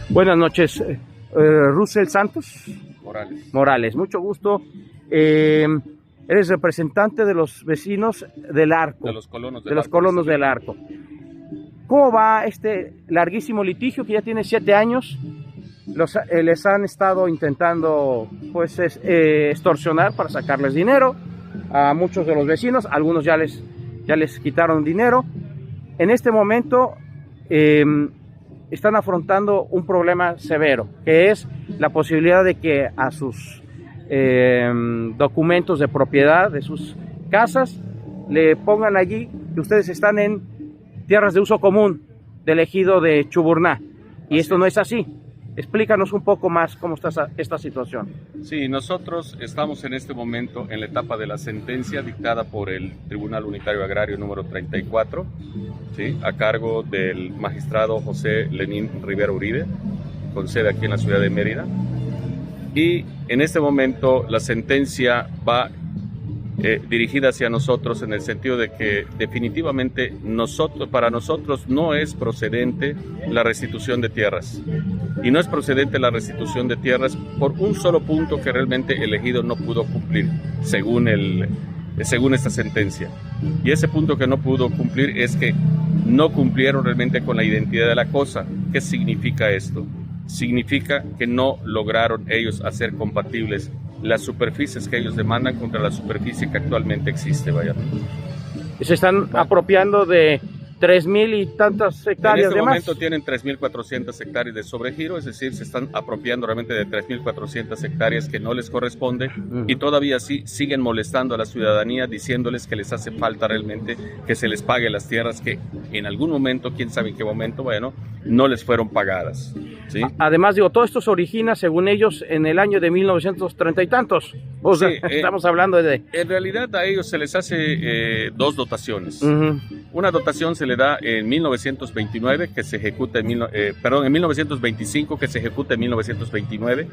Buenas noches, Russell Santos Morales, mucho gusto. Eres representante de los vecinos del Arco, de los colonos del Arco. ¿Cómo va este larguísimo litigio que ya tiene 7 años? Les han estado intentando pues extorsionar para sacarles dinero a muchos de los vecinos, algunos ya les quitaron dinero. En este momento están afrontando un problema severo, que es la posibilidad de que a sus documentos de propiedad de sus casas le pongan allí que ustedes están en tierras de uso común del ejido de Chuburná, y esto no es así. Explícanos un poco más cómo está esta situación. Sí, nosotros estamos en este momento en la etapa de la sentencia dictada por el Tribunal Unitario Agrario número 34, ¿sí?, a cargo del magistrado José Lenín Rivera Uribe, con sede aquí en la ciudad de Mérida. Y en este momento la sentencia va dirigida hacia nosotros en el sentido de que definitivamente para nosotros no es procedente la restitución de tierras. Y no es procedente la restitución de tierras por un solo punto que realmente el ejido no pudo cumplir, según esta sentencia. Y ese punto que no pudo cumplir es que no cumplieron realmente con la identidad de la cosa. ¿Qué significa esto? Significa que no lograron ellos hacer compatibles las superficies que ellos demandan contra la superficie que actualmente existe, vaya. Se están apropiando de 3,000 y tantas hectáreas de más. En este momento tienen 3,400 hectáreas de sobregiro, es decir, se están apropiando realmente de 3,400 hectáreas que no les corresponde, y todavía sí siguen molestando a la ciudadanía diciéndoles que les hace falta realmente que se les pague las tierras que en algún momento, quién sabe en qué momento, bueno, no les fueron pagadas, ¿sí? Además, digo, todo esto se origina, según ellos, en el año de 1930 y tantos. O sea, estamos hablando de... En realidad a ellos se les hace 2 dotaciones. Una dotación se le da en 1929, que se ejecuta en 1925, que se ejecuta en 1929,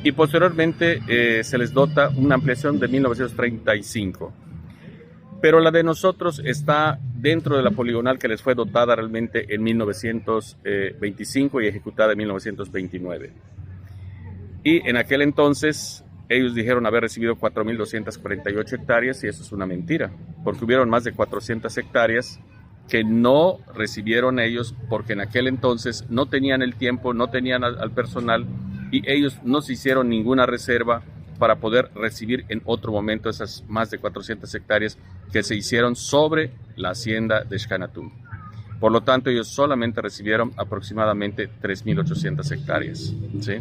y posteriormente se les dota una ampliación de 1935. Pero la de nosotros está dentro de la poligonal que les fue dotada realmente en 1925 y ejecutada en 1929. Y en aquel entonces ellos dijeron haber recibido 4,248 hectáreas, y eso es una mentira, porque hubieron más de 400 hectáreas que no recibieron ellos, porque en aquel entonces no tenían el tiempo, no tenían al personal, y ellos no se hicieron ninguna reserva para poder recibir en otro momento esas más de 400 hectáreas que se hicieron sobre la hacienda de Xcanatum. Por lo tanto, ellos solamente recibieron aproximadamente 3,800 hectáreas, ¿sí?,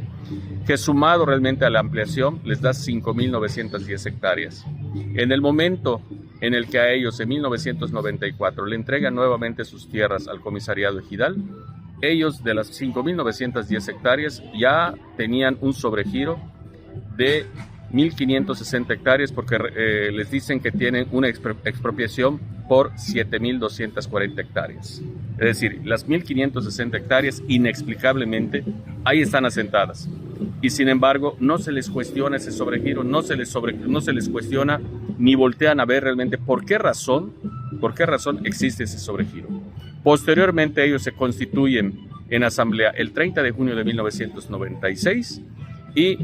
que sumado realmente a la ampliación les da 5,910 hectáreas. En el momento en el que a ellos en 1994 le entregan nuevamente sus tierras al comisariado ejidal, ellos de las 5,910 hectáreas ya tenían un sobregiro de 1,560 hectáreas, porque les dicen que tienen una expropiación por 7,240 hectáreas. Es decir, las 1,560 hectáreas inexplicablemente ahí están asentadas. Y sin embargo, no se les cuestiona ese sobregiro, no se les cuestiona ni voltean a ver realmente por qué razón existe ese sobregiro. Posteriormente, ellos se constituyen en asamblea el 30 de junio de 1996 y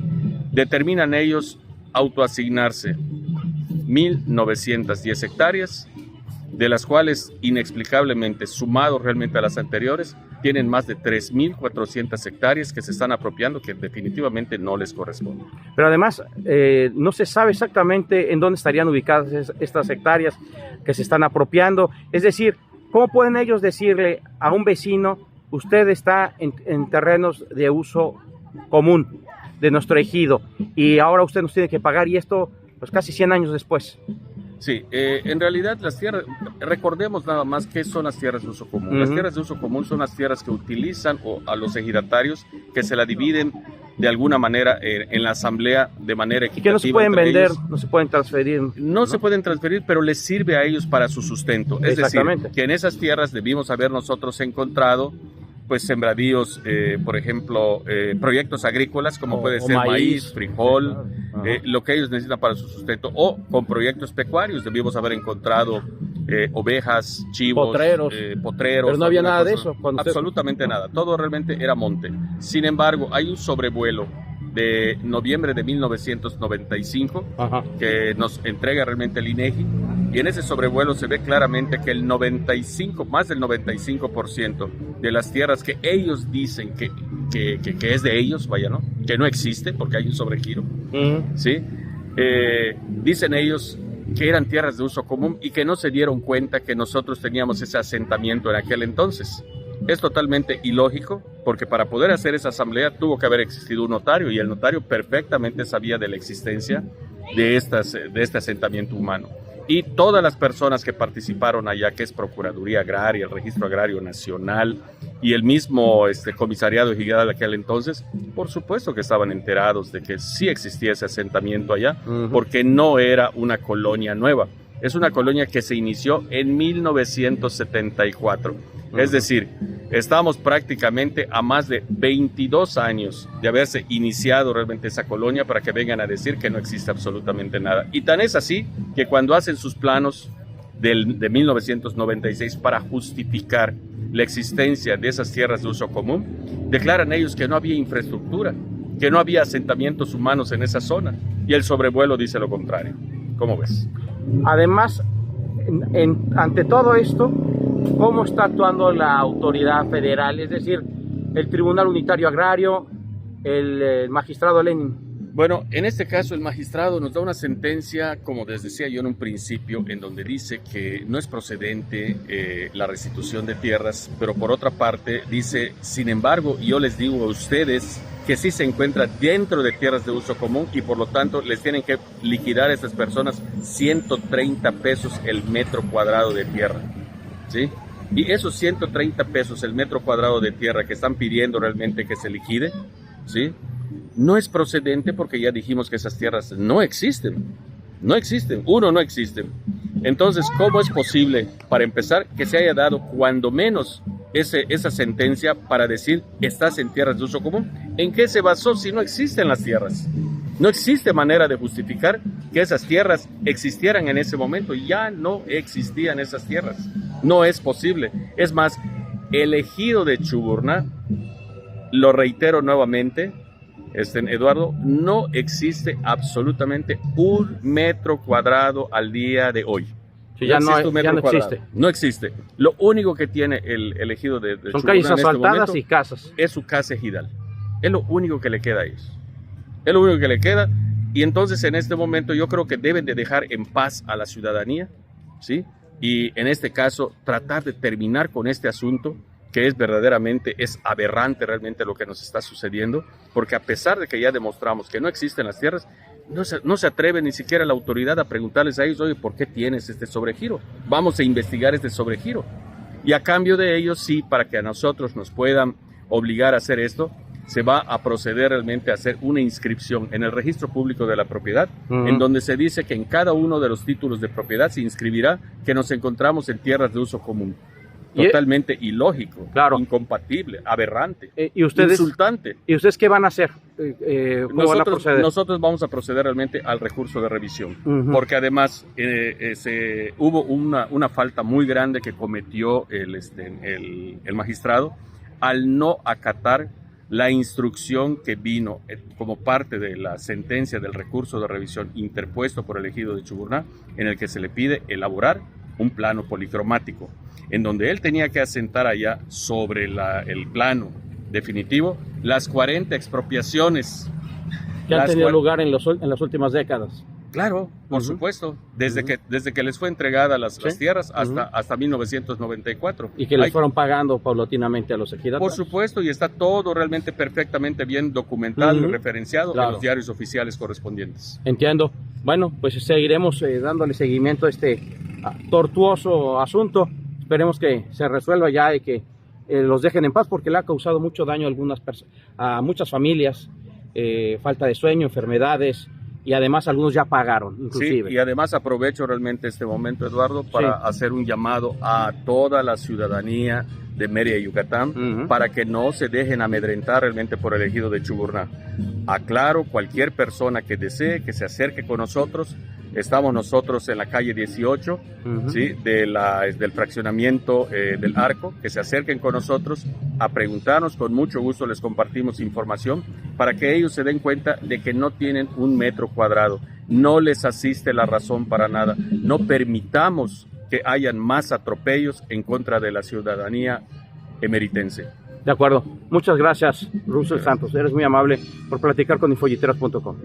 determinan ellos autoasignarse 1,910 hectáreas, de las cuales inexplicablemente, sumado realmente a las anteriores, tienen más de 3,400 hectáreas que se están apropiando, que definitivamente no les corresponde. Pero además, no se sabe exactamente en dónde estarían ubicadas estas hectáreas que se están apropiando. Es decir, ¿cómo pueden ellos decirle a un vecino, usted está en terrenos de uso común de nuestro ejido y ahora usted nos tiene que pagar, y esto pues casi 100 años después? Sí, en realidad las tierras, recordemos nada más qué son las tierras de uso común. Las tierras de uso común son las tierras que utilizan a los ejidatarios, que se la dividen de alguna manera en la asamblea de manera equitativa. Y que no se pueden vender, no se pueden transferir. No se pueden transferir, pero les sirve a ellos para su sustento. Es decir, que en esas tierras debimos haber nosotros encontrado pues sembradíos, por ejemplo, proyectos agrícolas como puede ser maíz, frijol, lo que ellos necesitan para su sustento, o con proyectos pecuarios debimos haber encontrado ovejas, chivos, potreros. Pero no había nada de eso. Absolutamente nada, todo realmente era monte. Sin embargo, hay un sobrevuelo de noviembre de 1995 que nos entrega realmente el INEGI, y en ese sobrevuelo se ve claramente que más del 95% de las tierras que ellos dicen que es de ellos, vaya, ¿no? Que no existe porque hay un sobregiro, ¿sí? Dicen ellos que eran tierras de uso común y que no se dieron cuenta que nosotros teníamos ese asentamiento en aquel entonces. Es totalmente ilógico, porque para poder hacer esa asamblea tuvo que haber existido un notario, y el notario perfectamente sabía de la existencia de este asentamiento humano. Y todas las personas que participaron allá, que es Procuraduría Agraria, el Registro Agrario Nacional y el mismo Comisariado Ejidal de aquel entonces, por supuesto que estaban enterados de que sí existía ese asentamiento allá, porque no era una colonia nueva. Es una colonia que se inició en 1974. Es decir, estamos prácticamente a más de 22 años de haberse iniciado realmente esa colonia, para que vengan a decir que no existe absolutamente nada. Y tan es así que cuando hacen sus planos de 1996 para justificar la existencia de esas tierras de uso común, declaran ellos que no había infraestructura, que no había asentamientos humanos en esa zona, y el sobrevuelo dice lo contrario. ¿Cómo ves? Además, ante todo esto, ¿cómo está actuando la autoridad federal? Es decir, el Tribunal Unitario Agrario, el magistrado Lenin. Bueno, en este caso el magistrado nos da una sentencia, como les decía yo en un principio, en donde dice que no es procedente la restitución de tierras, pero por otra parte dice, sin embargo, yo les digo a ustedes que sí se encuentra dentro de tierras de uso común, y por lo tanto les tienen que liquidar a estas personas 130 pesos el metro cuadrado de tierra, ¿sí? Y esos 130 pesos el metro cuadrado de tierra que están pidiendo realmente que se liquide, ¿sí?, no es procedente, porque ya dijimos que esas tierras no existen. No existen, no existen. Entonces, ¿cómo es posible, para empezar, que se haya dado cuando menos esa sentencia para decir estás en tierras de uso común? ¿En qué se basó si no existen las tierras? No existe manera de justificar que esas tierras existieran en ese momento. Ya no existían esas tierras. No es posible. Es más, el ejido de Chuburná, lo reitero nuevamente, Eduardo, no existe absolutamente un metro cuadrado al día de hoy. Sí, ya no existe. No existe. Lo único que tiene el ejido de son calles asfaltadas y casas. Es su casa ejidal. Es lo único que le queda a ellos. Es lo único que le queda. Y entonces en este momento yo creo que deben de dejar en paz a la ciudadanía, ¿sí? Y en este caso tratar de terminar con este asunto, que es aberrante realmente lo que nos está sucediendo, porque a pesar de que ya demostramos que no existen las tierras, no se atreve ni siquiera la autoridad a preguntarles a ellos, oye, ¿por qué tienes este sobregiro? Vamos a investigar este sobregiro. Y a cambio de ellos, sí, para que a nosotros nos puedan obligar a hacer esto, se va a proceder realmente a hacer una inscripción en el registro público de la propiedad, en donde se dice que en cada uno de los títulos de propiedad se inscribirá que nos encontramos en tierras de uso común. Totalmente ilógico, claro, incompatible, aberrante, insultante. ¿Y ustedes qué van a hacer? Nosotros vamos a proceder realmente al recurso de revisión, porque además hubo una falta muy grande que cometió el magistrado al no acatar la instrucción que vino como parte de la sentencia del recurso de revisión interpuesto por el ejido de Chuburná, en el que se le pide elaborar un plano policromático, en donde él tenía que asentar allá sobre el plano definitivo las 40 expropiaciones que han tenido lugar en las últimas décadas. Claro, por supuesto, desde que les fue entregada las tierras hasta 1994. Y que les fueron pagando paulatinamente a los ejidatarios. Por supuesto, y está todo realmente perfectamente bien documentado y referenciado en los diarios oficiales correspondientes. Entiendo. Bueno, pues seguiremos dándole seguimiento a este tortuoso asunto. Esperemos que se resuelva ya y que los dejen en paz, porque le ha causado mucho daño a muchas familias, falta de sueño, enfermedades, y además algunos ya pagaron, inclusive. Sí, y además aprovecho realmente este momento, Eduardo, para hacer un llamado a toda la ciudadanía de Mérida y Yucatán para que no se dejen amedrentar realmente por el ejido de Chuburná. Aclaro, cualquier persona que desee que se acerque con nosotros, Estamos nosotros en la calle 18, ¿sí? Del fraccionamiento del Arco, que se acerquen con nosotros a preguntarnos, con mucho gusto les compartimos información para que ellos se den cuenta de que no tienen 1 metro cuadrado, no les asiste la razón para nada, no permitamos que hayan más atropellos en contra de la ciudadanía emeritense. De acuerdo, muchas gracias, Russell Santos, eres muy amable por platicar con Infolliteros.com.